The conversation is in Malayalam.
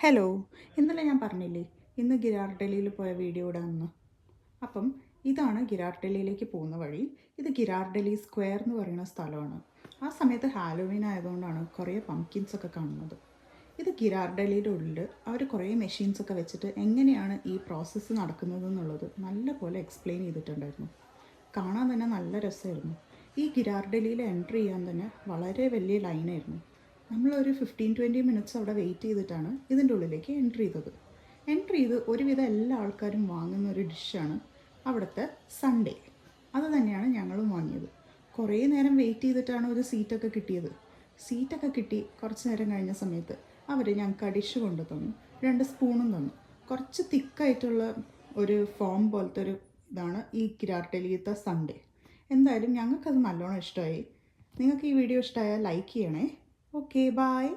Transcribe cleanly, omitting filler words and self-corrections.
ഹലോ, ഇന്നലെ ഞാൻ പറഞ്ഞില്ലേ ഇന്ന് ഗിരാർഡലിയിൽ പോയ വീഡിയോ ഇടാമെന്ന്. അപ്പം ഇതാണ് ഗിരാർഡലിയിലേക്ക് പോകുന്ന വഴി. ഇത് ഗിരാർഡലി സ്ക്വയർ എന്ന് പറയുന്ന സ്ഥലമാണ്. ആ സമയത്ത് ഹാലോവീൻ ആയതുകൊണ്ടാണ് കുറേ പംകിൻസ് ഒക്കെ കാണുന്നത്. ഇത് ഗിരാർഡലിയുടെ ഉള്ളിൽ അവർ കുറേ മെഷീൻസൊക്കെ വെച്ചിട്ട് എങ്ങനെയാണ് ഈ പ്രോസസ്സ് നടക്കുന്നത് എന്നുള്ളത് നല്ല പോലെ എക്സ്പ്ലെയിൻ ചെയ്തിട്ടുണ്ടായിരുന്നു. കാണാൻ തന്നെ നല്ല രസമായിരുന്നു. ഈ ഗിരാർഡലിയിൽ എൻട്രി ചെയ്യാൻ തന്നെ വളരെ വലിയ ലൈനായിരുന്നു. നമ്മളൊരു 15-20 മിനിറ്റ്സ് അവിടെ വെയിറ്റ് ചെയ്തിട്ടാണ് ഇതിൻ്റെ ഉള്ളിലേക്ക് എൻട്രി ചെയ്തത്. എൻട്രി ചെയ്ത് ഒരുവിധം എല്ലാ ആൾക്കാരും വാങ്ങുന്ന ഒരു ഡിഷാണ് അവിടുത്തെ സൺഡേ. അത് തന്നെയാണ് ഞങ്ങളും വാങ്ങിയത്. കുറേ നേരം വെയിറ്റ് ചെയ്തിട്ടാണ് ഒരു സീറ്റൊക്കെ കിട്ടിയത്. സീറ്റൊക്കെ കിട്ടി കുറച്ച് നേരം കഴിഞ്ഞ സമയത്ത് അവർ ഞങ്ങൾക്ക് ആ ഡിഷ് കൊണ്ടു തന്നു. 2 സ്പൂണും തന്നു. കുറച്ച് തിക്കായിട്ടുള്ള ഒരു ഫോം പോലത്തെ ഒരു ഇതാണ് ഈ ഗിരാർഡലിയിലത്തെ സൺഡേ. എന്തായാലും ഞങ്ങൾക്കത് നല്ലോണം ഇഷ്ടമായി. നിങ്ങൾക്ക് ഈ വീഡിയോ ഇഷ്ടമായാൽ ലൈക്ക് ചെയ്യണേ. Okay, bye.